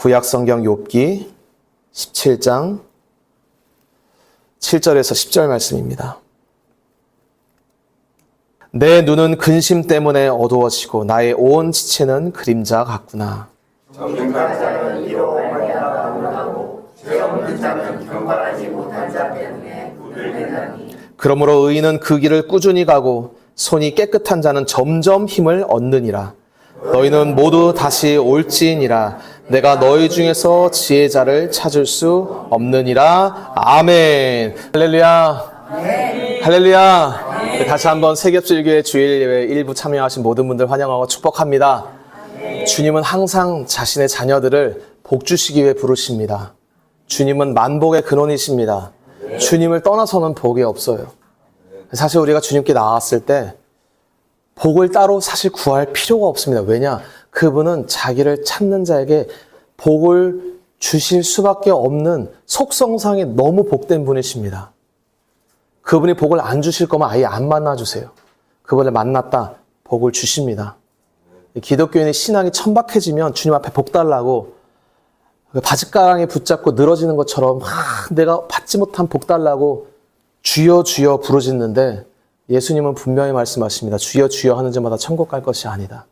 구약성경 욥기 17장 7절에서 10절 말씀입니다. 내 눈은 근심 때문에 어두워지고 나의 온 지체는 그림자 같구나. 정직한 자는 이로 말미암아 죄 없는 자는 경건하지 못한 자 때문에 분을내나니. 그러므로 의인은 그 길을 꾸준히 가고 손이 깨끗한 자는 점점 힘을 얻느니라. 너희는 모두 다시 올지니라. 내가 너희 중에서 지혜자를 찾을 수 없느니라. 아멘. 할렐루야. 할렐루야. 다시 한번 세겹질교회 주일 예배 일부 참여하신 모든 분들 환영하고 축복합니다. 주님은 항상 자신의 자녀들을 복 주시기 위해 부르십니다. 주님은 만복의 근원이십니다. 주님을 떠나서는 복이 없어요. 사실 우리가 주님께 나왔을 때 복을 따로 사실 구할 필요가 없습니다. 왜냐? 그분은 자기를 찾는 자에게 복을 주실 수밖에 없는 속성상에 너무 복된 분이십니다. 그분이 복을 안 주실 거면 아예 안 만나주세요. 그분을 만났다 복을 주십니다. 기독교인의 신앙이 천박해지면 주님 앞에 복 달라고 바짓가랑이 붙잡고 늘어지는 것처럼 내가 받지 못한 복 달라고 주여 주여 부르짖는데 예수님은 분명히 말씀하십니다. 주여 주여 하는 자마다 천국 갈 것이 아니다.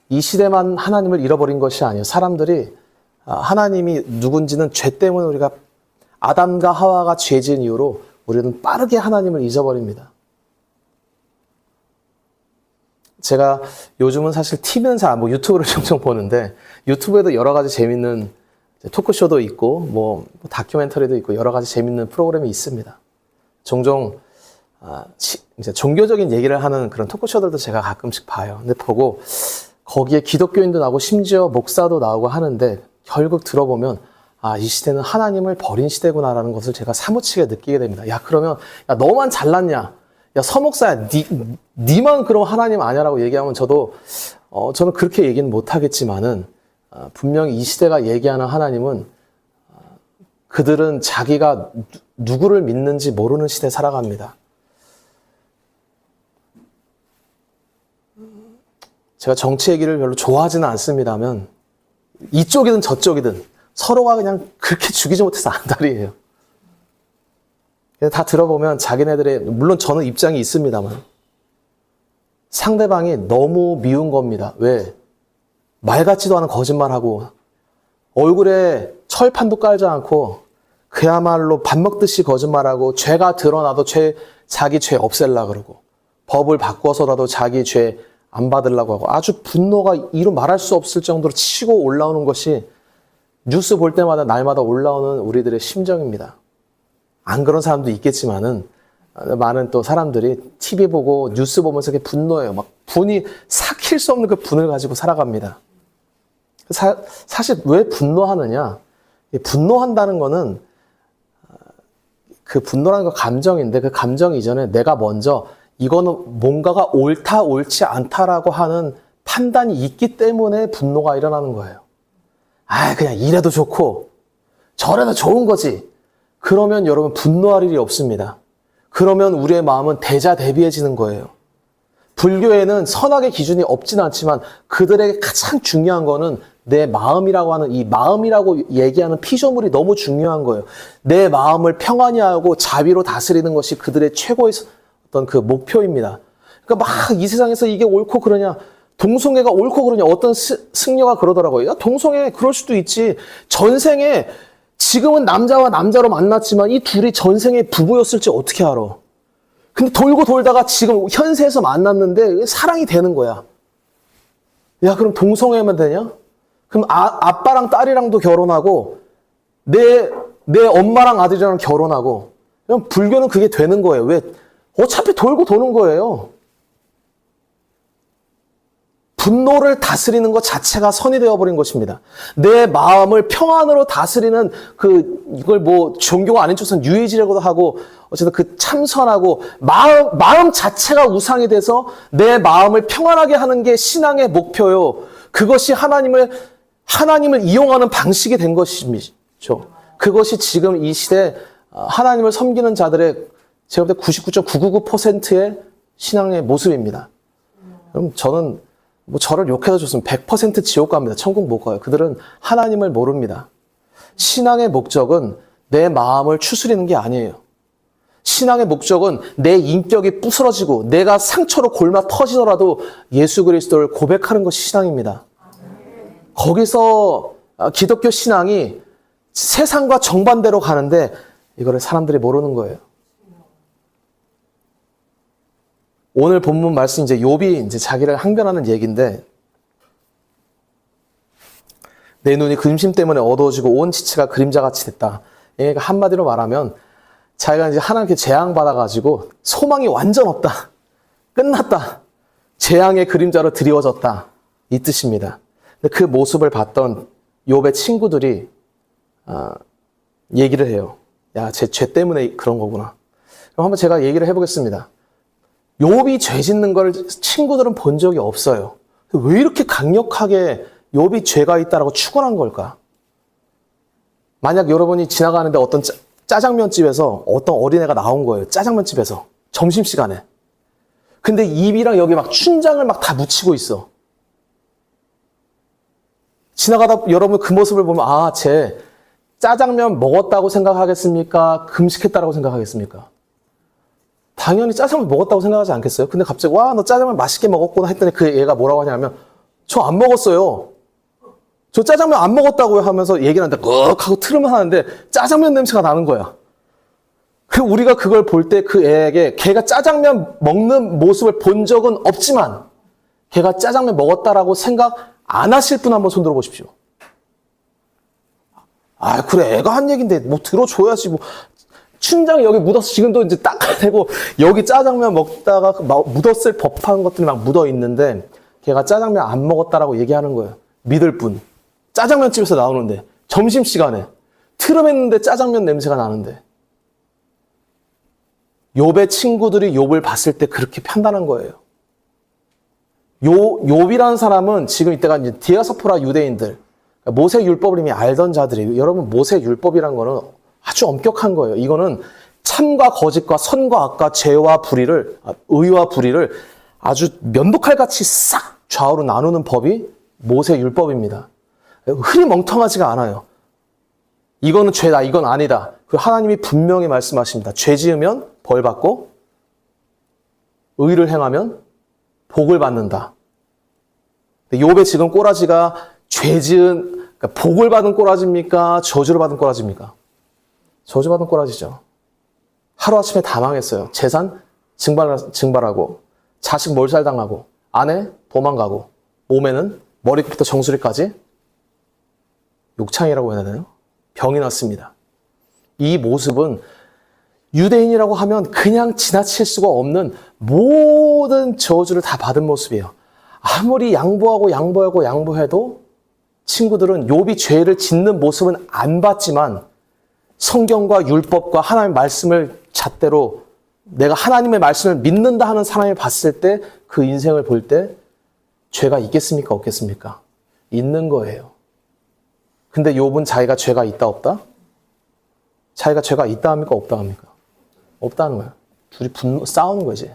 이 시대만 하나님을 잃어버린 것이 아니에요. 사람들이 하나님이 누군지는 죄 때문에 우리가 아담과 하와가 죄 지은 이후로 우리는 빠르게 하나님을 잊어버립니다. 제가 요즘은 사실 TV는 잘 안 보고 유튜브를 종종 보는데 유튜브에도 여러 가지 재밌는 토크쇼도 있고 뭐 다큐멘터리도 있고 여러 가지 재밌는 프로그램이 있습니다. 종종 이제 종교적인 얘기를 하는 그런 토크쇼들도 제가 가끔씩 봐요. 근데 보고 거기에 기독교인도 나오고 심지어 목사도 나오고 하는데 결국 들어보면 이 시대는 하나님을 버린 시대구나라는 것을 제가 사무치게 느끼게 됩니다. 야 그러면 야 너만 잘났냐? 야 서목사야 니만 그럼 하나님 아니야라고 얘기하면 저는 그렇게 얘기는 못하겠지만은 분명히 이 시대가 얘기하는 하나님은 그들은 자기가 누구를 믿는지 모르는 시대에 살아갑니다. 제가 정치 얘기를 별로 좋아하지는 않습니다만 이쪽이든 저쪽이든 서로가 그냥 그렇게 죽이지 못해서 안달이에요. 다 들어보면 자기네들의 물론 저는 입장이 있습니다만 상대방이 너무 미운 겁니다. 왜? 말 같지도 않은 거짓말하고 얼굴에 철판도 깔지 않고 그야말로 밥 먹듯이 거짓말하고 죄가 드러나도 자기 죄 없앨라 그러고 법을 바꿔서라도 자기 죄 안 받으려고 하고 아주 분노가 이루 말할 수 없을 정도로 치고 올라오는 것이 뉴스 볼 때마다 날마다 올라오는 우리들의 심정입니다. 안 그런 사람도 있겠지만은 많은 또 사람들이 TV 보고 뉴스 보면서 이렇게 분노해요. 막 분이 삭힐 수 없는 그 분을 가지고 살아갑니다. 사실 왜 분노하느냐? 분노한다는 거는 그 분노라는 거 감정인데 그 감정 이전에 내가 먼저 이거는 뭔가가 옳다 옳지 않다라고 하는 판단이 있기 때문에 분노가 일어나는 거예요. 그냥 이래도 좋고 저래도 좋은 거지. 그러면 여러분 분노할 일이 없습니다. 그러면 우리의 마음은 대자대비해지는 거예요. 불교에는 선악의 기준이 없지는 않지만 그들에게 가장 중요한 거는 내 마음이라고 하는 이 마음이라고 얘기하는 피조물이 너무 중요한 거예요. 내 마음을 평안히 하고 자비로 다스리는 것이 그들의 최고의 어떤 그 목표입니다. 그러니까 막 이 세상에서 이게 옳고 그러냐, 동성애가 옳고 그러냐, 어떤 승려가 그러더라고요. 야, 동성애 그럴 수도 있지. 전생에 지금은 남자와 남자로 만났지만 이 둘이 전생에 부부였을지 어떻게 알아? 근데 돌고 돌다가 지금 현세에서 만났는데 사랑이 되는 거야. 야, 그럼 동성애만 되냐? 그럼 아빠랑 딸이랑도 결혼하고 내 엄마랑 아들이랑 결혼하고 그럼 불교는 그게 되는 거예요. 왜? 어차피 돌고 도는 거예요. 분노를 다스리는 것 자체가 선이 되어버린 것입니다. 내 마음을 평안으로 다스리는 이걸 뭐 종교가 아닌 척은 유해지라고도 하고 어쨌든 그 참선하고 마음 자체가 우상이 돼서 내 마음을 평안하게 하는 게 신앙의 목표요. 그것이 하나님을 이용하는 방식이 된 것이죠. 그것이 지금 이 시대 하나님을 섬기는 자들의 제가 볼 때 99.999%의 신앙의 모습입니다. 그럼 저는 뭐 저를 욕해서 줬으면 100% 지옥 갑니다. 천국 못 가요. 그들은 하나님을 모릅니다. 신앙의 목적은 내 마음을 추스리는 게 아니에요. 신앙의 목적은 내 인격이 부스러지고 내가 상처로 골마 터지더라도 예수 그리스도를 고백하는 것이 신앙입니다. 거기서 기독교 신앙이 세상과 정반대로 가는데 이거를 사람들이 모르는 거예요. 오늘 본문 말씀 이제 욥이 이제 자기를 항변하는 얘기인데 내 눈이 근심 때문에 어두워지고 온 지체가 그림자같이 됐다. 그러니까 한마디로 말하면 자기가 이제 하나님께 재앙받아가지고 소망이 완전 없다. 끝났다. 재앙의 그림자로 드리워졌다. 이 뜻입니다. 근데 그 모습을 봤던 욥의 친구들이 얘기를 해요. 야, 쟤 죄 때문에 그런 거구나. 그럼 한번 제가 얘기를 해보겠습니다. 욥이 죄 짓는 걸 친구들은 본 적이 없어요. 왜 이렇게 강력하게 욥이 죄가 있다라고 추론한 걸까? 만약 여러분이 지나가는데 어떤 짜장면집에서 어떤 어린애가 나온 거예요. 짜장면집에서 점심시간에. 근데 입이랑 여기 막 춘장을 막 다 묻히고 있어. 지나가다 여러분 그 모습을 보면 아, 쟤 짜장면 먹었다고 생각하겠습니까? 금식했다라고 생각하겠습니까? 당연히 짜장면 먹었다고 생각하지 않겠어요? 근데 갑자기 와, 너 짜장면 맛있게 먹었구나 했더니 그 얘가 뭐라고 하냐면 저 안 먹었어요. 저 짜장면 안 먹었다고요 하면서 얘기를 하는데 꺽 하고 틀으면 하는데 짜장면 냄새가 나는 거야. 그 우리가 그걸 볼 때 그 애에게 걔가 짜장면 먹는 모습을 본 적은 없지만 걔가 짜장면 먹었다라고 생각 안 하실 분 한번 손 들어보십시오. 아, 그래 애가 한 얘긴데 뭐 들어줘야지 뭐. 춘장이 여기 묻어서 지금도 이제 닦아야 되고 여기 짜장면 먹다가 묻었을 법한 것들이 막 묻어 있는데 걔가 짜장면 안 먹었다라고 얘기하는 거예요. 믿을 분. 짜장면집에서 나오는데 점심시간에 트름했는데 짜장면 냄새가 나는데 욥의 친구들이 욥을 봤을 때 그렇게 판단한 거예요. 욥이라는 사람은 지금 이때가 이제 디아스포라 유대인들 모세 율법을 이미 알던 자들이에요. 여러분 모세 율법이란 거는 아주 엄격한 거예요. 이거는 참과 거짓과 선과 악과 죄와 불의를 의와 불의를 아주 면도칼같이 싹 좌우로 나누는 법이 모세 율법입니다. 흐리멍텅하지가 않아요. 이거는 죄다, 이건 아니다. 그 하나님이 분명히 말씀하십니다. 죄 지으면 벌 받고 의를 행하면 복을 받는다. 욥의 지금 꼬라지가 죄 지은 그러니까 복을 받은 꼬라지입니까? 저주를 받은 꼬라지입니까? 저주받은 꼬라지죠. 하루아침에 다 망했어요. 재산 증발하고 자식 몰살당하고 아내 도망가고 몸에는 머리부터 정수리까지 욕창이라고 해야 되나요? 병이 났습니다. 이 모습은 유대인이라고 하면 그냥 지나칠 수가 없는 모든 저주를 다 받은 모습이에요. 아무리 양보해도 친구들은 욥이 죄를 짓는 모습은 안 봤지만 성경과 율법과 하나님의 말씀을 잣대로 내가 하나님의 말씀을 믿는다 하는 사람이 봤을 때 그 인생을 볼 때 죄가 있겠습니까? 없겠습니까? 있는 거예요. 근데 욥은 자기가 죄가 있다 없다? 자기가 죄가 있다 합니까? 없다 합니까? 없다는 거예요. 둘이 싸우는 거지.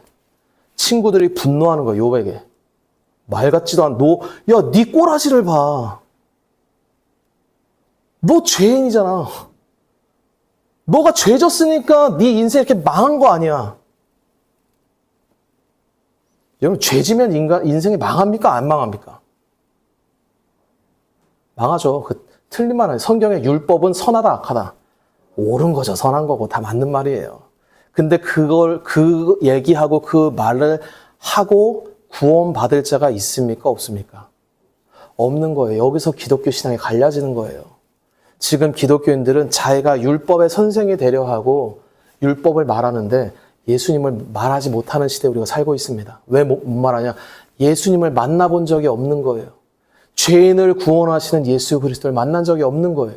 친구들이 분노하는 거예요. 욥에게. 말 같지도 않은 야, 네 꼬라지를 봐. 너 죄인이잖아. 너가 죄 졌으니까 네 인생 이렇게 망한 거 아니야. 여러분 죄 지면 인생이 망합니까? 안 망합니까? 망하죠. 틀린 말 아니에요. 성경의 율법은 선하다 악하다. 옳은 거죠. 선한 거고 다 맞는 말이에요. 근데 그 얘기하고 그 말을 하고 구원받을 자가 있습니까? 없습니까? 없는 거예요. 여기서 기독교 신앙이 갈라지는 거예요. 지금 기독교인들은 자기가 율법의 선생이 되려 하고 율법을 말하는데 예수님을 말하지 못하는 시대에 우리가 살고 있습니다. 왜 못 말하냐? 예수님을 만나본 적이 없는 거예요. 죄인을 구원하시는 예수 그리스도를 만난 적이 없는 거예요.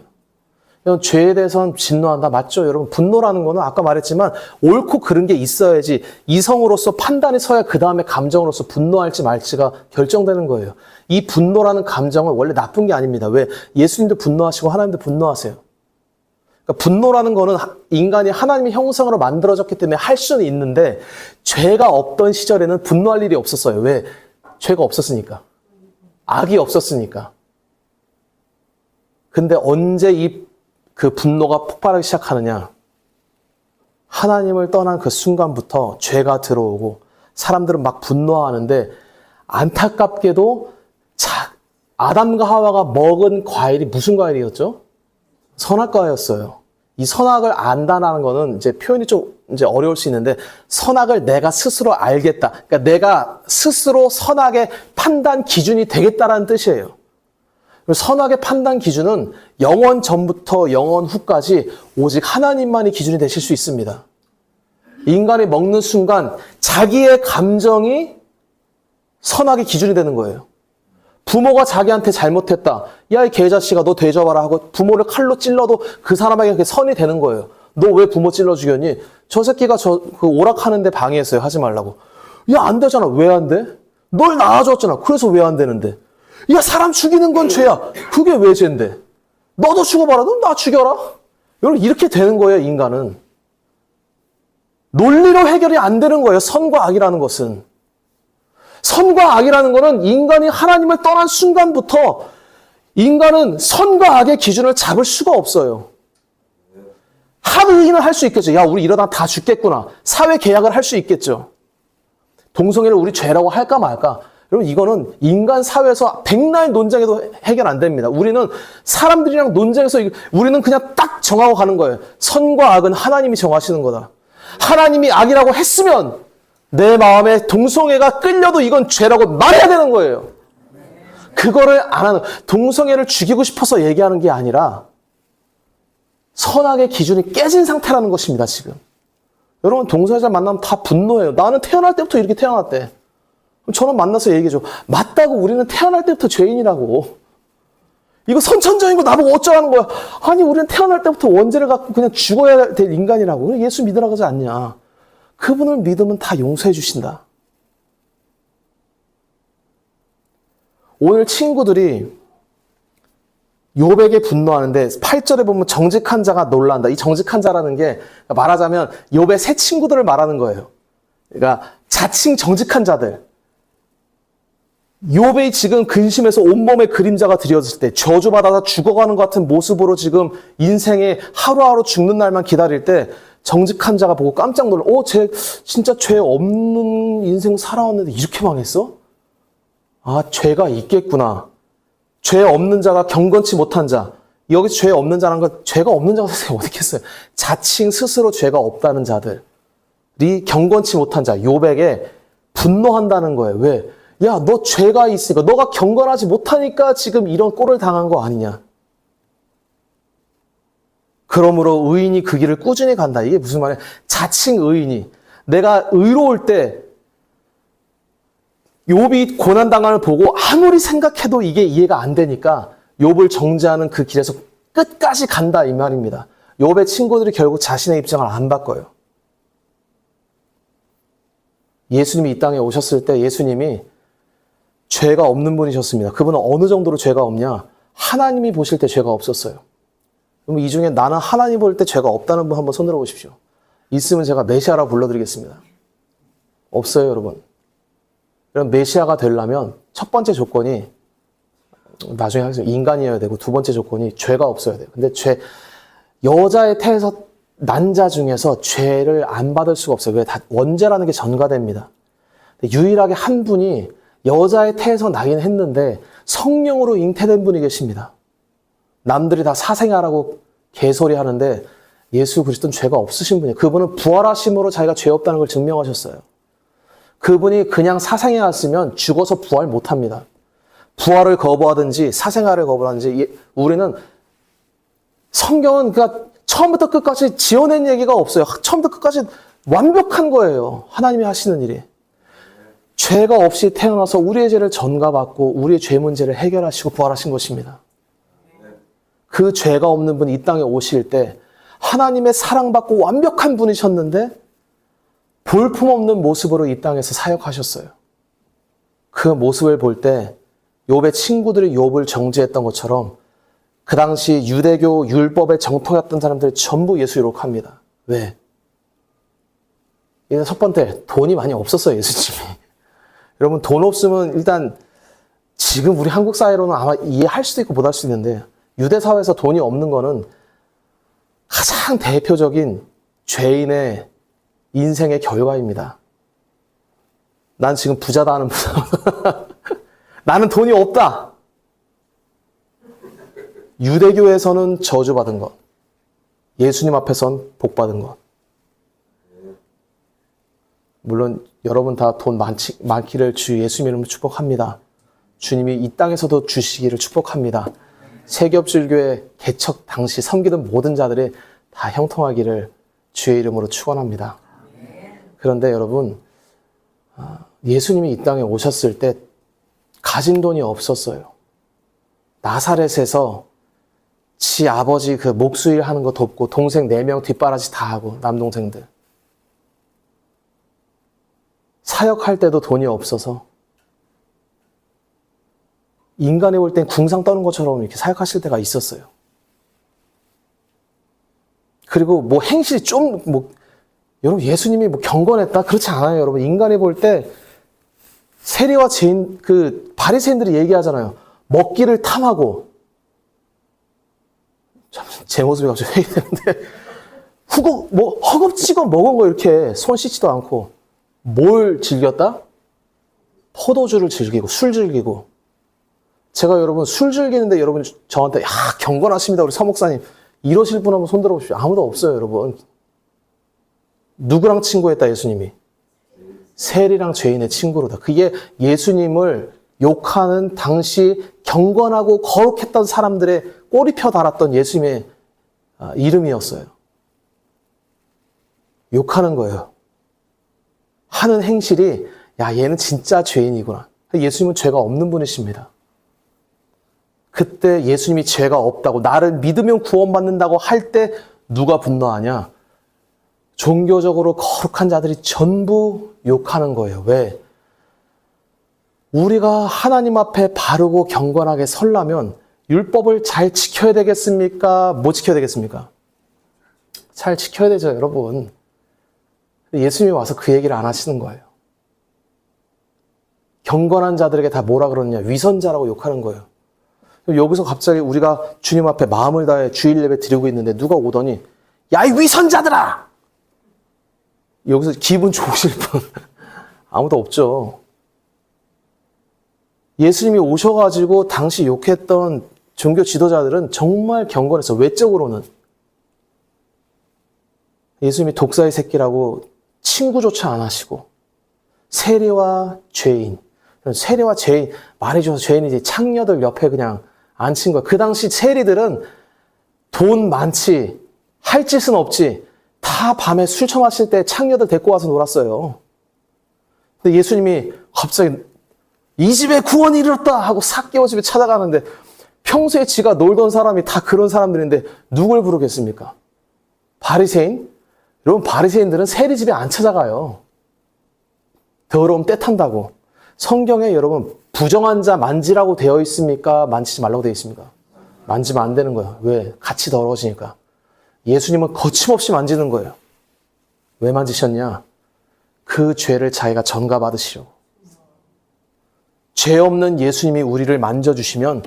죄에 대해서는 진노한다. 맞죠? 여러분 분노라는 거는 아까 말했지만 옳고 그른 게 있어야지 이성으로서 판단이 서야 그 다음에 감정으로서 분노할지 말지가 결정되는 거예요. 이 분노라는 감정은 원래 나쁜 게 아닙니다. 왜? 예수님도 분노하시고 하나님도 분노하세요. 그러니까 분노라는 거는 인간이 하나님의 형상으로 만들어졌기 때문에 할 수는 있는데 죄가 없던 시절에는 분노할 일이 없었어요. 왜? 죄가 없었으니까. 악이 없었으니까. 근데 언제 그 분노가 폭발하기 시작하느냐? 하나님을 떠난 그 순간부터 죄가 들어오고 사람들은 막 분노하는데 안타깝게도 아담과 하와가 먹은 과일이 무슨 과일이었죠? 선악과였어요. 이 선악을 안다는 거는 이제 표현이 좀 이제 어려울 수 있는데 선악을 내가 스스로 알겠다. 그러니까 내가 스스로 선악의 판단 기준이 되겠다라는 뜻이에요. 선악의 판단 기준은 영원 전부터 영원 후까지 오직 하나님만이 기준이 되실 수 있습니다. 인간이 먹는 순간 자기의 감정이 선악의 기준이 되는 거예요. 부모가 자기한테 잘못했다. 야, 이 개자식아, 너 되져봐라 하고 부모를 칼로 찔러도 그 사람에게 그게 선이 되는 거예요. 너 왜 부모 찔러 죽였니? 저 새끼가 그 오락하는데 방해했어요. 하지 말라고. 야, 안 되잖아. 왜 안 돼? 널 낳아줬잖아. 그래서 왜 안 되는데? 야, 사람 죽이는 건 죄야. 그게 왜 죄인데? 너도 죽어봐라. 너 나 죽여라. 여러분, 이렇게 되는 거예요, 인간은. 논리로 해결이 안 되는 거예요. 선과 악이라는 것은. 선과 악이라는 것은 인간이 하나님을 떠난 순간부터 인간은 선과 악의 기준을 잡을 수가 없어요. 합의는 할 수 있겠죠. 야, 우리 이러다 다 죽겠구나. 사회 계약을 할 수 있겠죠. 동성애를 우리 죄라고 할까 말까. 여러분, 이거는 인간 사회에서 백날 논쟁해도 해결 안 됩니다. 우리는 사람들이랑 논쟁해서 우리는 그냥 딱 정하고 가는 거예요. 선과 악은 하나님이 정하시는 거다. 하나님이 악이라고 했으면 내 마음에 동성애가 끌려도 이건 죄라고 말해야 되는 거예요. 그거를 안 하는, 동성애를 죽이고 싶어서 얘기하는 게 아니라 선악의 기준이 깨진 상태라는 것입니다, 지금. 여러분, 동성애자 만나면 다 분노해요. 나는 태어날 때부터 이렇게 태어났대. 저는 만나서 얘기해줘. 맞다고, 우리는 태어날 때부터 죄인이라고. 이거 선천적인 거 나보고 어쩌라는 거야. 아니, 우리는 태어날 때부터 원죄를 갖고 그냥 죽어야 될 인간이라고. 예수 믿으라고 하지 않냐. 그분을 믿으면 다 용서해 주신다. 오늘 친구들이 욥에게 분노하는데 8절에 보면 정직한 자가 놀란다. 이 정직한 자라는 게 말하자면 욥의 새 친구들을 말하는 거예요. 그러니까 자칭 정직한 자들. 욥이 지금 근심해서 온몸에 그림자가 드려졌을 때 저주받아서 죽어가는 것 같은 모습으로 지금 인생에 하루하루 죽는 날만 기다릴 때 정직한 자가 보고 깜짝 놀라. 쟤 진짜 죄 없는 인생 살아왔는데 이렇게 망했어? 아, 죄가 있겠구나. 죄 없는 자가 경건치 못한 자. 여기서 죄 없는 자라는 건 죄가 없는 자가 세상에 어디 있겠어요? 자칭 스스로 죄가 없다는 자들이 경건치 못한 자, 욥에게 분노한다는 거예요. 왜? 야, 너 죄가 있으니까, 너가 경건하지 못하니까 지금 이런 꼴을 당한 거 아니냐. 그러므로 의인이 그 길을 꾸준히 간다. 이게 무슨 말이야? 자칭 의인이. 내가 의로울 때 욥이 고난당함을 보고 아무리 생각해도 이게 이해가 안 되니까 욥을 정죄하는 그 길에서 끝까지 간다 이 말입니다. 욥의 친구들이 결국 자신의 입장을 안 바꿔요. 예수님이 이 땅에 오셨을 때 예수님이 죄가 없는 분이셨습니다. 그분은 어느 정도로 죄가 없냐? 하나님이 보실 때 죄가 없었어요. 그럼 이 중에 나는 하나님 볼 때 죄가 없다는 분 한번 손들어 보십시오. 있으면 제가 메시아라고 불러드리겠습니다. 없어요, 여러분. 그럼 메시아가 되려면 첫 번째 조건이 나중에 하겠습니다. 인간이어야 되고 두 번째 조건이 죄가 없어야 돼요. 근데 여자의 태에서 난 자 중에서 죄를 안 받을 수가 없어요. 왜? 다 원죄라는 게 전가됩니다. 유일하게 한 분이 여자의 태에서 나긴 했는데 성령으로 잉태된 분이 계십니다. 남들이 다 사생아라고 개소리 하는데 예수 그리스도는 죄가 없으신 분이에요. 그분은 부활하심으로 자기가 죄 없다는 걸 증명하셨어요. 그분이 그냥 사생아였으면 죽어서 부활 못합니다. 부활을 거부하든지 사생아를 거부하든지 우리는 성경은 그러니까 처음부터 끝까지 지어낸 얘기가 없어요. 처음부터 끝까지 완벽한 거예요. 하나님이 하시는 일이. 죄가 없이 태어나서 우리의 죄를 전가받고 우리의 죄 문제를 해결하시고 부활하신 것입니다. 그 죄가 없는 분이 이 땅에 오실 때 하나님의 사랑받고 완벽한 분이셨는데 볼품없는 모습으로 이 땅에서 사역하셨어요. 그 모습을 볼 때 욥의 친구들이 욥을 정죄했던 것처럼 그 당시 유대교 율법의 정통이었던 사람들이 전부 예수 유혹합니다. 왜? 첫 번째, 돈이 많이 없었어요, 예수님이. 여러분, 돈 없으면 일단 지금 우리 한국 사회로는 아마 이해할 수도 있고 못할 수도 있는데 유대 사회에서 돈이 없는 거는 가장 대표적인 죄인의 인생의 결과입니다. 난 지금 부자다 하는 부자. 나는 돈이 없다. 유대교에서는 저주받은 것. 예수님 앞에선 복받은 것. 물론 여러분 다 돈 많기를 주 예수님 이름으로 축복합니다. 주님이 이 땅에서도 주시기를 축복합니다. 세겹줄교회 개척 당시 섬기던 모든 자들이 다 형통하기를 주의 이름으로 축원합니다. 그런데 여러분, 예수님이 이 땅에 오셨을 때 가진 돈이 없었어요. 나사렛에서 지 아버지 그 목수일 하는 거 돕고 동생 4명 뒷바라지 다 하고 남동생들. 사역할 때도 돈이 없어서 인간이 볼 땐 궁상 떠는 것처럼 이렇게 사역하실 때가 있었어요. 그리고 뭐 행실이 좀 여러분 예수님이 경건했다? 그렇지 않아요. 여러분 인간이 볼 때 세리와 죄인 그 바리새인들이 얘기하잖아요. 먹기를 탐하고 참 제 모습이 갑자기 회의되는데 허겁지겁 먹은 거 이렇게 손 씻지도 않고 뭘 즐겼다? 포도주를 즐기고 술 즐기고 제가 여러분 술 즐기는데 여러분 저한테 경건하십니다 우리 서목사님 이러실 분 한번 손 들어보십시오. 아무도 없어요 여러분. 누구랑 친구했다 예수님이? 세리랑 죄인의 친구로다. 그게 예수님을 욕하는 당시 경건하고 거룩했던 사람들의 꼬리표 달았던 예수님의 이름이었어요. 욕하는 거예요. 하는 행실이 얘는 진짜 죄인이구나. 예수님은 죄가 없는 분이십니다. 그때 예수님이 죄가 없다고 나를 믿으면 구원받는다고 할 때 누가 분노하냐? 종교적으로 거룩한 자들이 전부 욕하는 거예요. 왜? 우리가 하나님 앞에 바르고 경건하게 서려면 율법을 잘 지켜야 되겠습니까? 못 지켜야 되겠습니까? 잘 지켜야 되죠, 여러분. 예수님이 와서 그 얘기를 안 하시는 거예요. 경건한 자들에게 다 뭐라 그러느냐? 위선자라고 욕하는 거예요. 여기서 갑자기 우리가 주님 앞에 마음을 다해 주일 예배 드리고 있는데 누가 오더니 야, 이 위선자들아! 여기서 기분 좋으실 분 아무도 없죠. 예수님이 오셔가지고 당시 욕했던 종교 지도자들은 정말 경건했어. 외적으로는. 예수님이 독사의 새끼라고 친구조차 안 하시고 세리와 죄인. 세리와 죄인, 말해줘서 죄인이지 창녀들 옆에 그냥 앉힌 거야. 그 당시 세리들은 돈 많지, 할 짓은 없지, 다 밤에 술 처마실 때 창녀들 데리고 와서 놀았어요. 근데 예수님이 갑자기 이 집에 구원이 이르렀다 하고 삭개오 집에 찾아가는데 평소에 지가 놀던 사람이 다 그런 사람들인데 누굴 부르겠습니까? 바리새인? 여러분 바리새인들은 세리 집에 안 찾아가요. 더러움 때 탄다고. 성경에 여러분 부정한 자 만지라고 되어 있습니까? 만지지 말라고 되어 있습니까? 만지면 안 되는 거예요. 왜? 같이 더러워지니까. 예수님은 거침없이 만지는 거예요. 왜 만지셨냐? 그 죄를 자기가 전가받으시려고. 죄 없는 예수님이 우리를 만져주시면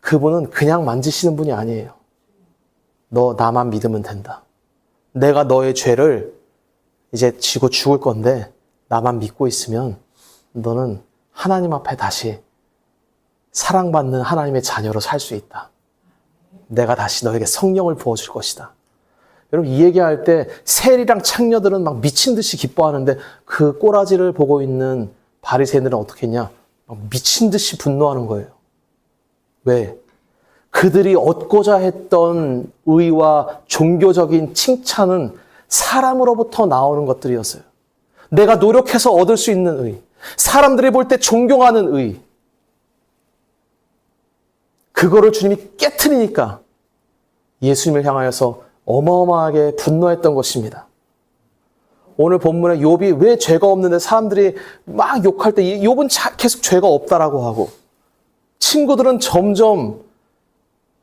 그분은 그냥 만지시는 분이 아니에요. 너 나만 믿으면 된다. 내가 너의 죄를 이제 지고 죽을 건데 나만 믿고 있으면 너는 하나님 앞에 다시 사랑받는 하나님의 자녀로 살 수 있다. 내가 다시 너에게 성령을 부어줄 것이다. 여러분 이 얘기할 때 세리랑 창녀들은 막 미친 듯이 기뻐하는데 그 꼬라지를 보고 있는 바리새인들은 어떻게 했냐? 막 미친 듯이 분노하는 거예요. 왜? 그들이 얻고자 했던 의와 종교적인 칭찬은 사람으로부터 나오는 것들이었어요. 내가 노력해서 얻을 수 있는 의. 사람들이 볼 때 존경하는 의. 그거를 주님이 깨트리니까 예수님을 향하여서 어마어마하게 분노했던 것입니다. 오늘 본문에 욥이 왜 죄가 없는데 사람들이 막 욕할 때 욥은 계속 죄가 없다라고 하고 친구들은 점점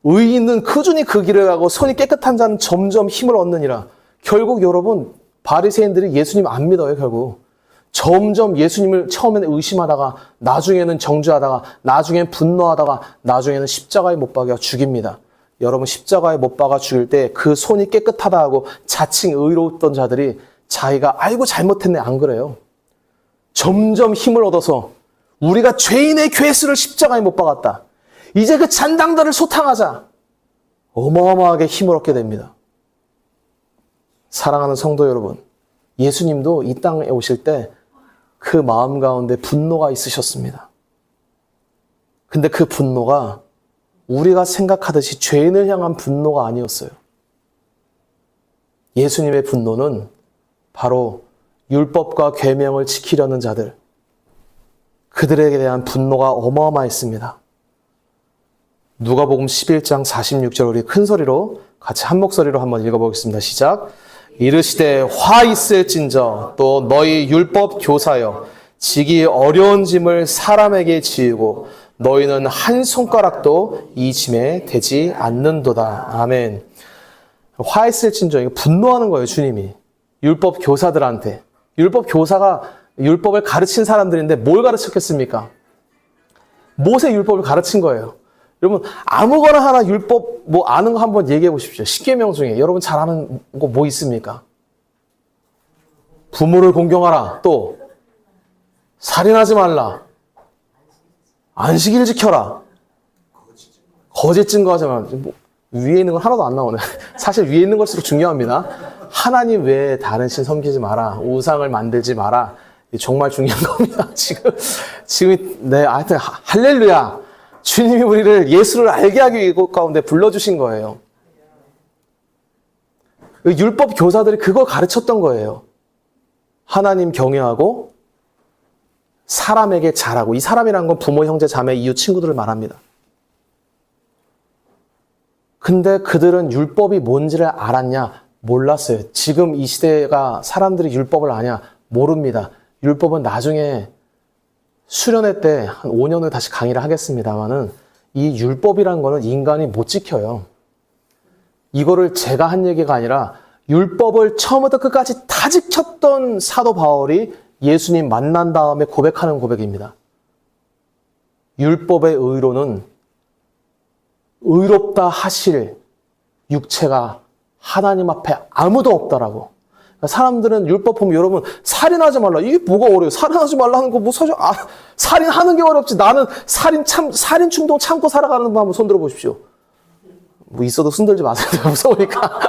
의인은 꾸준히 그 길을 가고 손이 깨끗한 자는 점점 힘을 얻느니라. 결국 여러분 바리새인들이 예수님 안 믿어요. 결국 점점 예수님을 처음에는 의심하다가 나중에는 정죄하다가 나중엔 분노하다가 나중에는 십자가에 못 박아 죽입니다. 여러분 십자가에 못 박아 죽일 때 그 손이 깨끗하다 하고 자칭 의로웠던 자들이 자기가 아이고 잘못했네 안 그래요. 점점 힘을 얻어서 우리가 죄인의 괴수를 십자가에 못 박았다. 이제 그 잔당들을 소탕하자. 어마어마하게 힘을 얻게 됩니다. 사랑하는 성도 여러분, 예수님도 이 땅에 오실 때 그 마음 가운데 분노가 있으셨습니다. 근데 그 분노가 우리가 생각하듯이 죄인을 향한 분노가 아니었어요. 예수님의 분노는 바로 율법과 계명을 지키려는 자들, 그들에게 대한 분노가 어마어마했습니다. 누가복음 11장 46절 우리 큰 소리로 같이 한 목소리로 한번 읽어보겠습니다. 시작. 이르시되 화 있을진저 또 너희 율법 교사여 지기 어려운 짐을 사람에게 지우고 너희는 한 손가락도 이 짐에 대지 않는도다. 아멘. 화 있을진저 분노하는 거예요. 주님이 율법 교사들한테. 율법 교사가 율법을 가르친 사람들인데 뭘 가르쳤겠습니까? 모세 율법을 가르친 거예요. 여러분 아무거나 하나 율법 뭐 아는 거 한번 얘기해 보십시오. 10계명 중에 여러분 잘 아는 거 뭐 있습니까? 부모를 공경하라. 또 살인하지 말라. 안식일 지켜라. 거짓 증거하지 말라. 뭐 위에 있는 건 하나도 안 나오네. 사실 위에 있는 걸수록 중요합니다. 하나님 외에 다른 신 섬기지 마라. 우상을 만들지 마라. 정말 중요한 겁니다. 지금 하여튼 할렐루야. 주님이 우리를 예수를 알게 하기 위해 이곳 가운데 불러주신 거예요. 율법 교사들이 그걸 가르쳤던 거예요. 하나님 경외하고 사람에게 잘하고, 이 사람이란 건 부모, 형제, 자매, 이웃, 친구들을 말합니다. 근데 그들은 율법이 뭔지를 알았냐? 몰랐어요. 지금 이 시대가 사람들이 율법을 아냐? 모릅니다. 율법은 나중에 수련회 때 한 5년 후에 다시 강의를 하겠습니다만은 이 율법이라는 거는 인간이 못 지켜요. 이거를 제가 한 얘기가 아니라 율법을 처음부터 끝까지 다 지켰던 사도 바울이 예수님 만난 다음에 고백하는 고백입니다. 율법의 의로는 의롭다 하실 육체가 하나님 앞에 아무도 없다라고. 사람들은 율법 보면 여러분 살인하지 말라. 이게 뭐가 어려워요? 살인하지 말라는 거 뭐 살인하는 게 어렵지. 나는 살인 충동 참고 살아가는 분 한번 손 들어 보십시오. 뭐 있어도 손 들지 마세요. 무서우니까.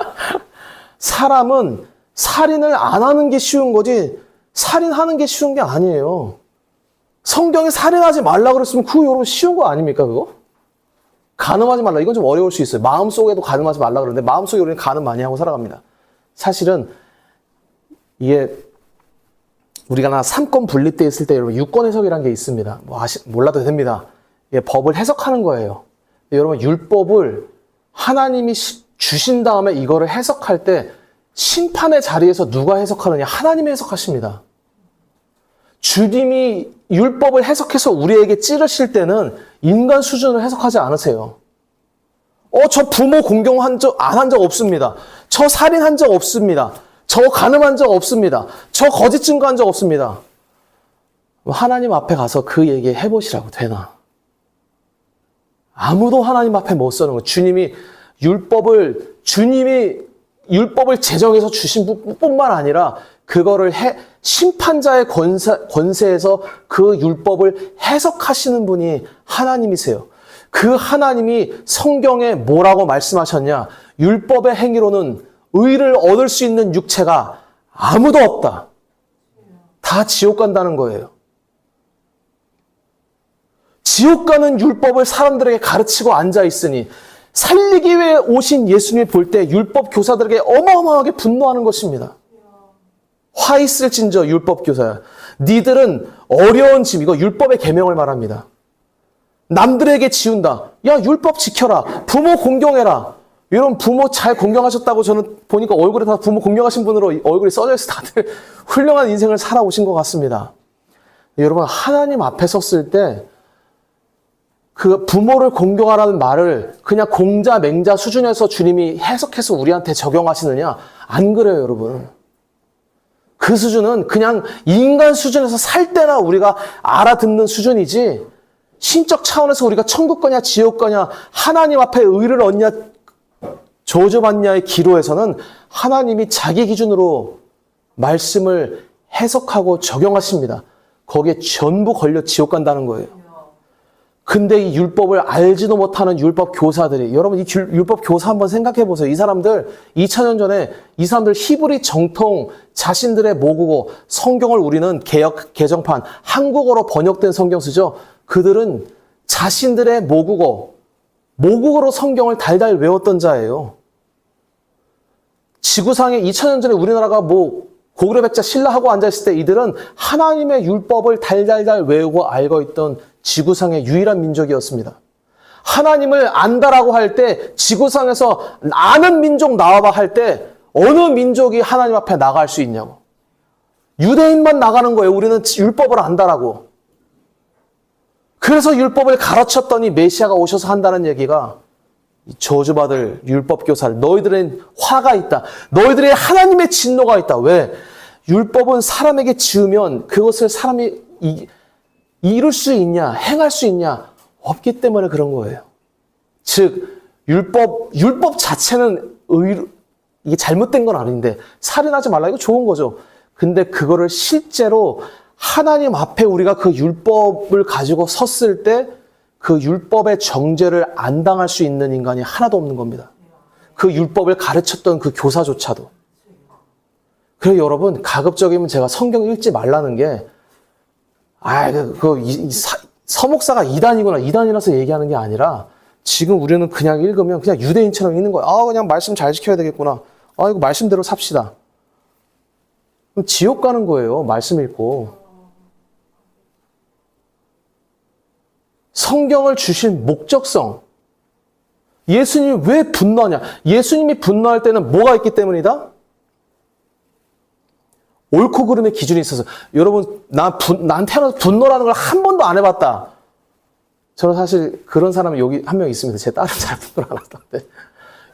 사람은 살인을 안 하는 게 쉬운 거지 살인하는 게 쉬운 게 아니에요. 성경에 살인하지 말라 그랬으면 그거 여러분 쉬운 거 아닙니까 그거? 간음하지 말라. 이건 좀 어려울 수 있어요. 마음속에도 간음하지 말라 그러는데 마음속에 우리는 간음 많이 하고 살아갑니다. 사실은 이게 우리가 삼권 분립돼 있을 때 여러분 유권 해석이라는 게 있습니다. 몰라도 됩니다. 이게 법을 해석하는 거예요. 여러분 율법을 하나님이 주신 다음에 이거를 해석할 때 심판의 자리에서 누가 해석하느냐? 하나님이 해석하십니다. 주님이 율법을 해석해서 우리에게 찌르실 때는 인간 수준으로 해석하지 않으세요. 저 부모 공경한 적 안 한 적 없습니다. 저 살인한 적 없습니다. 저 간음한 적 없습니다. 저 거짓 증거한 적 없습니다. 하나님 앞에 가서 그 얘기 해보시라고 되나? 아무도 하나님 앞에 못 서는 거예요. 주님이 율법을 제정해서 주신 뿐만 아니라 그거를 심판자의 권세에서 그 율법을 해석하시는 분이 하나님이세요. 그 하나님이 성경에 뭐라고 말씀하셨냐? 율법의 행위로는 의를 얻을 수 있는 육체가 아무도 없다. 다 지옥 간다는 거예요. 지옥 가는 율법을 사람들에게 가르치고 앉아 있으니 살리기 위해 오신 예수님을 볼 때 율법 교사들에게 어마어마하게 분노하는 것입니다. 화 있을진저 율법 교사야. 니들은 어려운 짐, 이거 율법의 계명을 말합니다. 남들에게 지운다. 야 율법 지켜라. 부모 공경해라. 여러분 부모 잘 공경하셨다고 저는 보니까 얼굴에 다 부모 공경하신 분으로 얼굴이 써져 있어. 다들 훌륭한 인생을 살아오신 것 같습니다. 여러분 하나님 앞에 섰을 때 그 부모를 공경하라는 말을 그냥 공자 맹자 수준에서 주님이 해석해서 우리한테 적용하시느냐? 안 그래요, 여러분. 그 수준은 그냥 인간 수준에서 살 때나 우리가 알아듣는 수준이지, 신적 차원에서 우리가 천국 가냐 지옥 가냐 하나님 앞에 의를 얻냐 저주받냐의 기로에서는 하나님이 자기 기준으로 말씀을 해석하고 적용하십니다. 거기에 전부 걸려 지옥 간다는 거예요. 근데 이 율법을 알지도 못하는 율법 교사들이, 여러분 이 율법 교사 한번 생각해 보세요. 이 사람들 2000년 전에 이 사람들 히브리 정통 자신들의 모국어, 성경을 우리는 개역 개정판 한국어로 번역된 성경 쓰죠. 그들은 자신들의 모국어로 성경을 달달 외웠던 자예요. 지구상에 2000년 전에 우리나라가 고구려 백자 신라하고 앉아있을 때 이들은 하나님의 율법을 달달달 외우고 알고 있던 지구상의 유일한 민족이었습니다. 하나님을 안다라고 할 때 지구상에서 아는 민족 나와봐 할 때 어느 민족이 하나님 앞에 나갈 수 있냐고. 유대인만 나가는 거예요. 우리는 율법을 안다라고. 그래서 율법을 가르쳤더니 메시아가 오셔서 한다는 얘기가, 저주받을 율법 교사를, 너희들은 화가 있다. 너희들의 하나님의 진노가 있다. 왜? 율법은 사람에게 지으면 그것을 사람이 이룰 수 있냐, 행할 수 있냐? 없기 때문에 그런 거예요. 즉, 율법 자체는 이게 잘못된 건 아닌데, 살인하지 말라, 이거 좋은 거죠. 근데 그거를 실제로 하나님 앞에 우리가 그 율법을 가지고 섰을 때 그 율법의 정죄를 안 당할 수 있는 인간이 하나도 없는 겁니다. 그 율법을 가르쳤던 그 교사조차도. 그래서 여러분, 가급적이면 제가 성경 읽지 말라는 게, 서목사가 이단이구나, 이단이라서 얘기하는 게 아니라, 지금 우리는 그냥 읽으면 그냥 유대인처럼 읽는 거예요. 그냥 말씀 잘 지켜야 되겠구나. 이거 말씀대로 삽시다. 그럼 지옥 가는 거예요, 말씀 읽고. 성경을 주신 목적성. 예수님이 왜 분노하냐? 예수님이 분노할 때는 뭐가 있기 때문이다? 옳고 그름의 기준이 있어서. 여러분, 난 태어나서 분노라는 걸 한 번도 안 해봤다. 저는 사실 그런 사람이 여기 한 명 있습니다. 제 딸은 잘 분노를 안 하던데.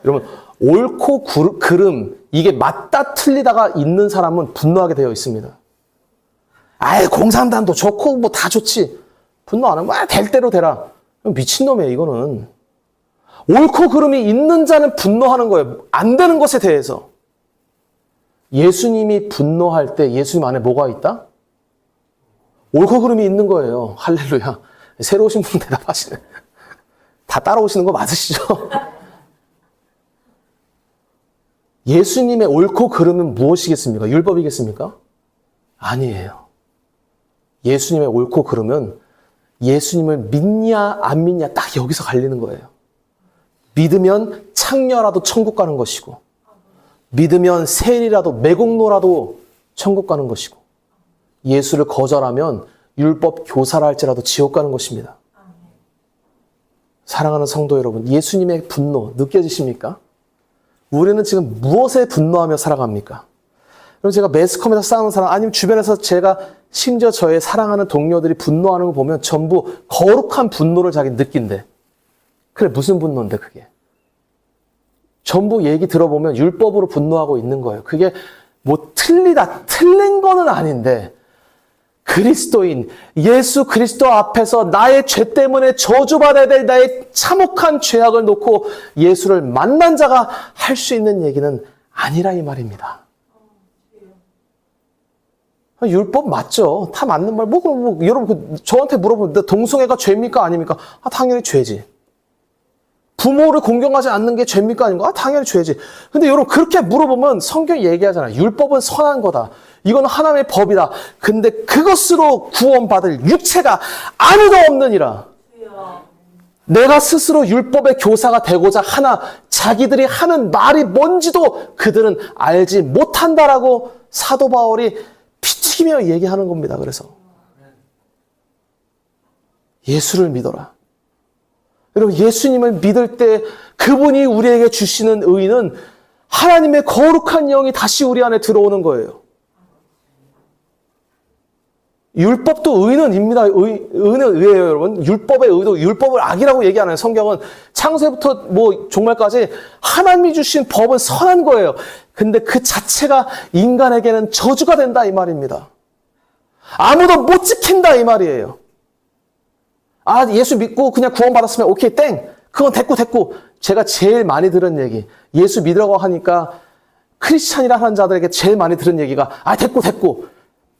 여러분, 옳고 그름, 이게 맞다 틀리다가 있는 사람은 분노하게 되어 있습니다. 공산당도 좋고 다 좋지. 분노 안 하면 될 대로 되라. 미친놈이에요, 이거는. 옳고 그름이 있는 자는 분노하는 거예요. 안 되는 것에 대해서. 예수님이 분노할 때 예수님 안에 뭐가 있다? 옳고 그름이 있는 거예요. 할렐루야. 새로 오신 분 대답하시네. 다 따라오시는 거 맞으시죠? 예수님의 옳고 그름은 무엇이겠습니까? 율법이겠습니까? 아니에요. 예수님의 옳고 그름은 예수님을 믿냐 안 믿냐 딱 여기서 갈리는 거예요. 믿으면 창녀라도 천국 가는 것이고, 믿으면 세리라도 매국노라도 천국 가는 것이고, 예수를 거절하면 율법 교사라 할지라도 지옥 가는 것입니다. 사랑하는 성도 여러분, 예수님의 분노 느껴지십니까? 우리는 지금 무엇에 분노하며 살아갑니까? 그럼 제가 매스컴에서 싸우는 사람, 아니면 주변에서 제가 심지어 저의 사랑하는 동료들이 분노하는 거 보면 전부 거룩한 분노를 자기 느낀대. 그래, 무슨 분노인데 그게? 전부 얘기 들어보면 율법으로 분노하고 있는 거예요. 그게 틀린 거는 아닌데, 그리스도인, 예수 그리스도 앞에서 나의 죄 때문에 저주받아야 될 나의 참혹한 죄악을 놓고 예수를 만난 자가 할 수 있는 얘기는 아니라 이 말입니다. 율법 맞죠? 다 맞는 말. 여러분, 저한테 물어보면 동성애가 죄입니까? 아닙니까? 당연히 죄지. 부모를 공경하지 않는 게 죄입니까? 아닙니까? 당연히 죄지. 근데 여러분, 그렇게 물어보면 성경이 얘기하잖아요. 율법은 선한 거다. 이건 하나님의 법이다. 근데 그것으로 구원받을 육체가 아무도 없느니라. 내가 스스로 율법의 교사가 되고자 하나 자기들이 하는 말이 뭔지도 그들은 알지 못한다라고 사도 바울이 피튀기며 얘기하는 겁니다. 그래서 예수를 믿어라. 여러분, 예수님을 믿을 때 그분이 우리에게 주시는 의는 하나님의 거룩한 영이 다시 우리 안에 들어오는 거예요. 율법도 의는 입니다. 의는 의예요, 여러분. 율법의 의도, 율법을 악이라고 얘기 안 해요. 성경은 창세부터 뭐 종말까지 하나님이 주신 법은 선한 거예요. 근데 그 자체가 인간에게는 저주가 된다 이 말입니다. 아무도 못 지킨다 이 말이에요. 아, 예수 믿고 그냥 구원받았으면 오케이 땡. 그건 됐고. 제가 제일 많이 들은 얘기. 예수 믿으라고 하니까 크리스찬이라 하는 자들에게 제일 많이 들은 얘기가 아, 됐고.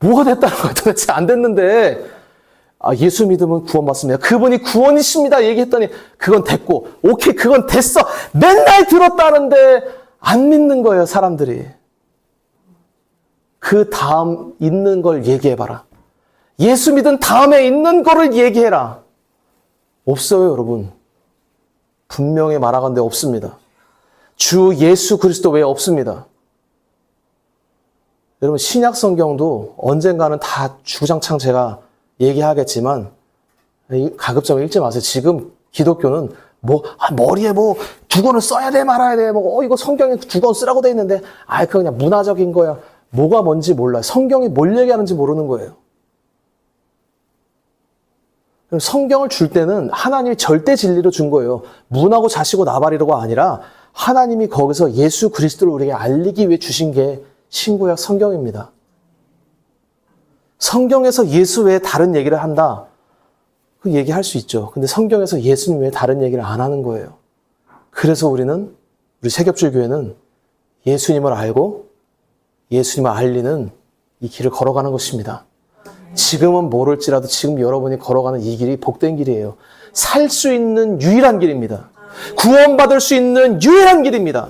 뭐가 됐다는 거예요? 도대체 안 됐는데. 아, 예수 믿으면 구원받습니다. 그분이 구원이십니다. 얘기했더니 그건 됐고. 오케이, 그건 됐어. 맨날 들었다는데 안 믿는 거예요, 사람들이. 그 다음 있는 걸 얘기해봐라. 예수 믿은 다음에 있는 거를 얘기해라. 없어요, 여러분. 분명히 말하건대 없습니다. 주 예수 그리스도 외에 없습니다. 여러분, 신약 성경도 언젠가는 다 주구장창 제가 얘기하겠지만 가급적 읽지 마세요. 지금 기독교는 머리에 두 권을 써야 돼 말아야 돼. 이거 성경에 두 권 쓰라고 돼 있는데 그거 그냥 문화적인 거야. 뭐가 뭔지 몰라요. 성경이 뭘 얘기하는지 모르는 거예요. 성경을 줄 때는 하나님이 절대 진리로 준 거예요. 문하고 자시고 나발이로가 아니라 하나님이 거기서 예수 그리스도를 우리에게 알리기 위해 주신 게 신구약 성경입니다. 성경에서 예수 외에 다른 얘기를 한다. 그 얘기할 수 있죠. 근데 성경에서 예수님 외에 다른 얘기를 안 하는 거예요. 그래서 우리 세겹줄 교회는 예수님을 알고 예수님을 알리는 이 길을 걸어가는 것입니다. 지금은 모를지라도 지금 여러분이 걸어가는 이 길이 복된 길이에요. 살 수 있는 유일한 길입니다. 구원받을 수 있는 유일한 길입니다.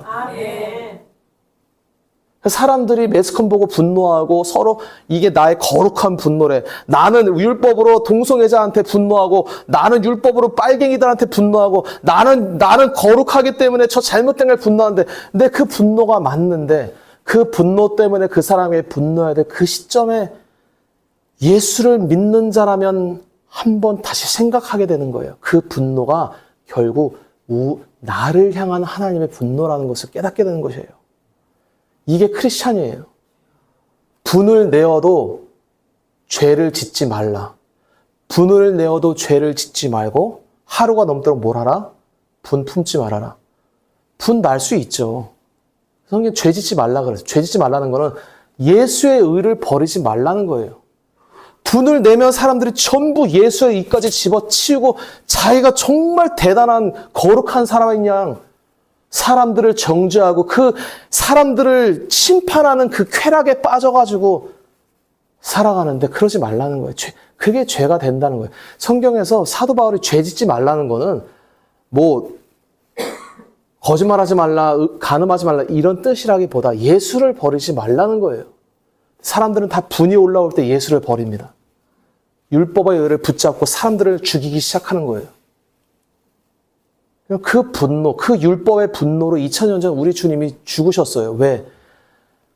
사람들이 매스컴 보고 분노하고 서로 이게 나의 거룩한 분노래. 나는 율법으로 동성애자한테 분노하고 나는 율법으로 빨갱이들한테 분노하고 나는 거룩하기 때문에 저 잘못된 걸 분노하는데 근데 그 분노가 맞는데 그 분노 때문에 그 사람에게 분노해야 될 그 시점에 예수를 믿는 자라면 한번 다시 생각하게 되는 거예요. 그 분노가 결국 나를 향한 하나님의 분노라는 것을 깨닫게 되는 것이에요. 이게 크리스찬이에요. 분을 내어도 죄를 짓지 말라. 분을 내어도 죄를 짓지 말고 하루가 넘도록 뭘 하라? 분 품지 말아라. 분 날 수 있죠. 성경 죄 짓지 말라 그래서 죄 짓지 말라는 거는 예수의 의를 버리지 말라는 거예요. 분을 내면 사람들이 전부 예수의 의까지 집어치우고 자기가 정말 대단한 거룩한 사람인 양 사람들을 정죄하고 그 사람들을 심판하는 그 쾌락에 빠져가지고 살아가는데 그러지 말라는 거예요. 그게 죄가 된다는 거예요. 성경에서 사도 바울이 죄 짓지 말라는 거는 거짓말하지 말라, 간음하지 말라 이런 뜻이라기보다 예수를 버리지 말라는 거예요. 사람들은 다 분이 올라올 때 예수를 버립니다. 율법의 의를 붙잡고 사람들을 죽이기 시작하는 거예요. 그 분노, 그 율법의 분노로 2000년 전 우리 주님이 죽으셨어요. 왜?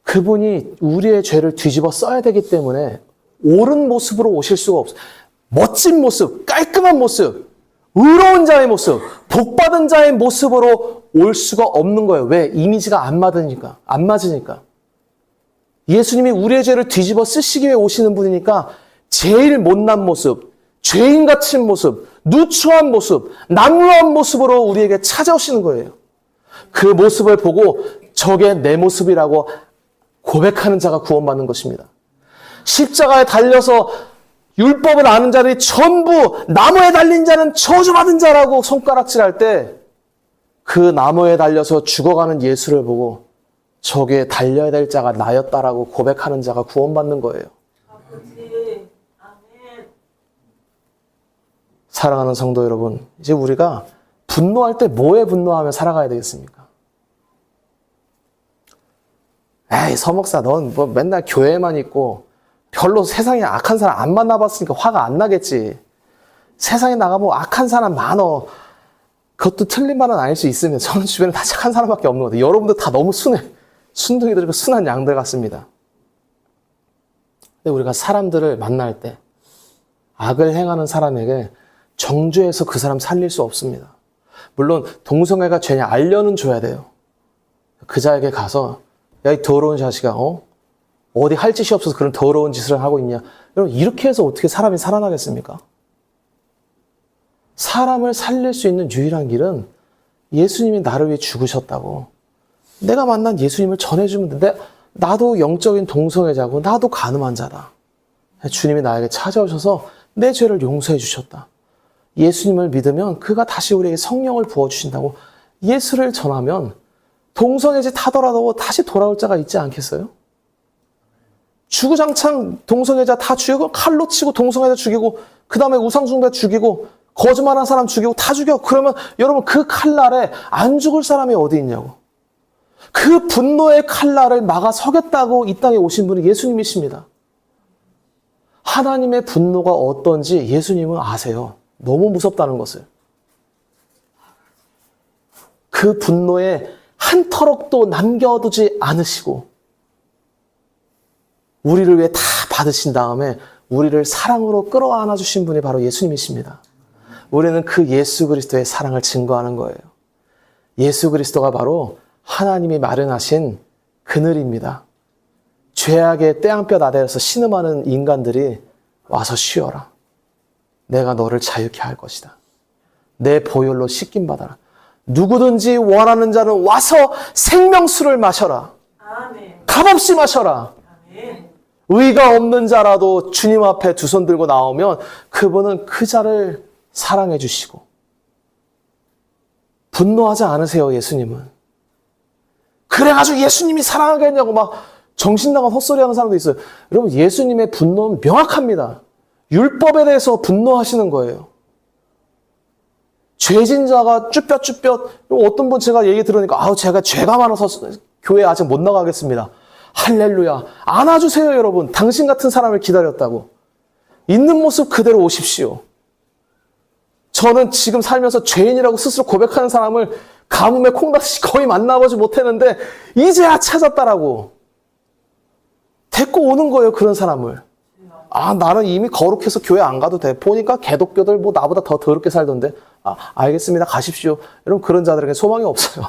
그분이 우리의 죄를 뒤집어 써야 되기 때문에 옳은 모습으로 오실 수가 없어요. 멋진 모습, 깔끔한 모습, 의로운 자의 모습, 복받은 자의 모습으로 올 수가 없는 거예요. 왜? 이미지가 안 맞으니까. 예수님이 우리의 죄를 뒤집어 쓰시기 위해 오시는 분이니까 제일 못난 모습, 죄인 같은 모습, 누추한 모습, 남루한 모습으로 우리에게 찾아오시는 거예요. 그 모습을 보고 저게 내 모습이라고 고백하는 자가 구원받는 것입니다. 십자가에 달려서 율법을 아는 자들이 전부 나무에 달린 자는 저주받은 자라고 손가락질할 때 그 나무에 달려서 죽어가는 예수를 보고 저게 달려야 될 자가 나였다라고 고백하는 자가 구원받는 거예요. 아버지, 아멘. 사랑하는 성도 여러분, 이제 우리가 분노할 때 뭐에 분노하며 살아가야 되겠습니까? 에이, 서목사, 넌 맨날 교회만 있고 별로 세상에 악한 사람 안 만나봤으니까 화가 안 나겠지. 세상에 나가면 악한 사람 많어. 그것도 틀린 말은 아닐 수 있으면 저는 주변에 다 착한 사람밖에 없는 것 같아요. 여러분들 다 너무 순둥이들이고 순한 양들 같습니다. 근데 우리가 사람들을 만날 때 악을 행하는 사람에게 정죄해서 그 사람 살릴 수 없습니다. 물론 동성애가 죄냐 알려는 줘야 돼요. 그 자에게 가서 야, 이 더러운 자식아, 어디 할 짓이 없어서 그런 더러운 짓을 하고 있냐. 여러분, 이렇게 해서 어떻게 사람이 살아나겠습니까? 사람을 살릴 수 있는 유일한 길은 예수님이 나를 위해 죽으셨다고. 내가 만난 예수님을 전해주면 돼. 나도 영적인 동성애자고 나도 가늠한 자다. 주님이 나에게 찾아오셔서 내 죄를 용서해 주셨다. 예수님을 믿으면 그가 다시 우리에게 성령을 부어주신다고. 예수를 전하면 동성애자 타더라도 다시 돌아올 자가 있지 않겠어요? 주구장창 동성애자 다 죽이고 칼로 치고 동성애자 죽이고 그 다음에 우상숭배 죽이고 거짓말하는 사람 죽이고 다 죽여. 그러면 여러분 그 칼날에 안 죽을 사람이 어디 있냐고. 그 분노의 칼날을 막아 서겠다고 이 땅에 오신 분이 예수님이십니다. 하나님의 분노가 어떤지 예수님은 아세요. 너무 무섭다는 것을. 그 분노에 한 터럭도 남겨두지 않으시고 우리를 위해 다 받으신 다음에 우리를 사랑으로 끌어안아 주신 분이 바로 예수님이십니다. 우리는 그 예수 그리스도의 사랑을 증거하는 거예요. 예수 그리스도가 바로 하나님이 마련하신 그늘입니다. 죄악의 떼양볕 아래에서 신음하는 인간들이 와서 쉬어라. 내가 너를 자유케 할 것이다. 내 보혈로 씻김 받아라. 누구든지 원하는 자는 와서 생명수를 마셔라. 아멘. 값없이 마셔라. 아멘. 의가 없는 자라도 주님 앞에 두 손 들고 나오면 그분은 그 자를 사랑해 주시고 분노하지 않으세요. 예수님은. 그래가지고 예수님이 사랑하겠냐고 막 정신나간 헛소리하는 사람도 있어요. 여러분, 예수님의 분노는 명확합니다. 율법에 대해서 분노하시는 거예요. 죄진 자가 쭈뼛쭈뼛. 어떤 분 제가 얘기 들으니까 제가 죄가 많아서 교회 아직 못 나가겠습니다. 할렐루야. 안아주세요. 여러분. 당신 같은 사람을 기다렸다고. 있는 모습 그대로 오십시오. 저는 지금 살면서 죄인이라고 스스로 고백하는 사람을 가뭄에 콩닥시 거의 만나보지 못했는데 이제야 찾았다라고. 데리고 오는 거예요. 그런 사람을. 나는 이미 거룩해서 교회 안 가도 돼. 보니까 개독교들 뭐 나보다 더 더럽게 살던데. 알겠습니다. 가십시오. 여러분, 그런 자들에게 소망이 없어요.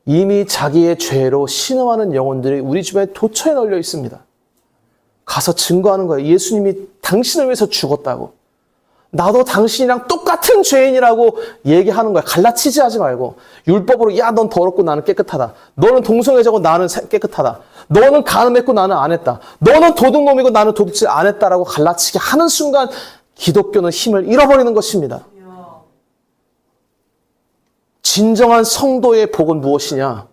이미 자기의 죄로 신음하는 영혼들이 우리 주변에 도처에 널려 있습니다. 가서 증거하는 거예요. 예수님이 당신을 위해서 죽었다고. 나도 당신이랑 똑같은 죄인이라고 얘기하는 거야. 갈라치지 하지 말고. 율법으로 넌 더럽고 나는 깨끗하다. 너는 동성애자고 나는 깨끗하다. 너는 간음했고 나는 안 했다. 너는 도둑놈이고 나는 도둑질 안 했다라고 갈라치게 하는 순간 기독교는 힘을 잃어버리는 것입니다. 진정한 성도의 복은 무엇이냐?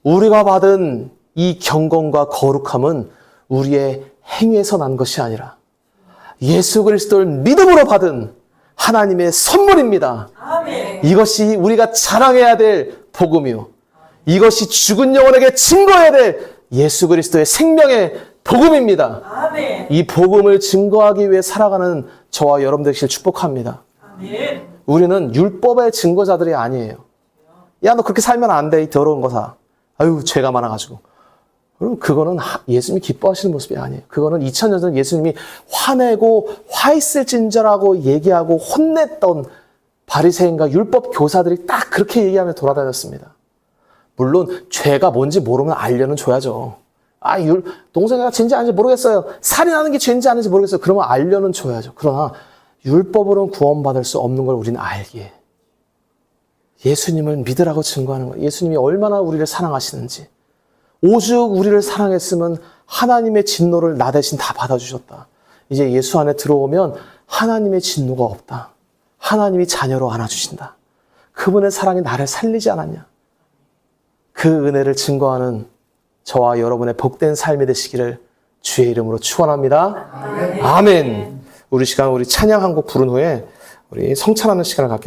우리가 받은 이 경건과 거룩함은 우리의 행위에서 난 것이 아니라 예수 그리스도를 믿음으로 받은 하나님의 선물입니다. 아멘. 이것이 우리가 자랑해야 될 복음이요. 이것이 죽은 영혼에게 증거해야 될 예수 그리스도의 생명의 복음입니다. 아멘. 이 복음을 증거하기 위해 살아가는 저와 여러분 되시길 축복합니다. 아멘. 우리는 율법의 증거자들이 아니에요. 야, 너 그렇게 살면 안 돼. 이 더러운 거사. 아유, 죄가 많아가지고. 여러분, 그거는 예수님이 기뻐하시는 모습이 아니에요. 그거는 2000년 전 예수님이 화내고 화있을진저라고 얘기하고 혼냈던 바리새인과 율법 교사들이 딱 그렇게 얘기하며 돌아다녔습니다. 물론 죄가 뭔지 모르면 알려는 줘야죠. 동성애가 죄인지 아닌지 모르겠어요. 살인하는 게 죄인지 아닌지 모르겠어요. 그러면 알려는 줘야죠. 그러나 율법으로는 구원받을 수 없는 걸 우리는 알기에 예수님을 믿으라고 증거하는 거예요. 예수님이 얼마나 우리를 사랑하시는지. 오죽 우리를 사랑했으면 하나님의 진노를 나 대신 다 받아주셨다. 이제 예수 안에 들어오면 하나님의 진노가 없다. 하나님이 자녀로 안아주신다. 그분의 사랑이 나를 살리지 않았냐. 그 은혜를 증거하는 저와 여러분의 복된 삶이 되시기를 주의 이름으로 축원합니다. 아멘. 우리 찬양 한 곡 부른 후에 우리 성찬하는 시간을 갖겠습니다.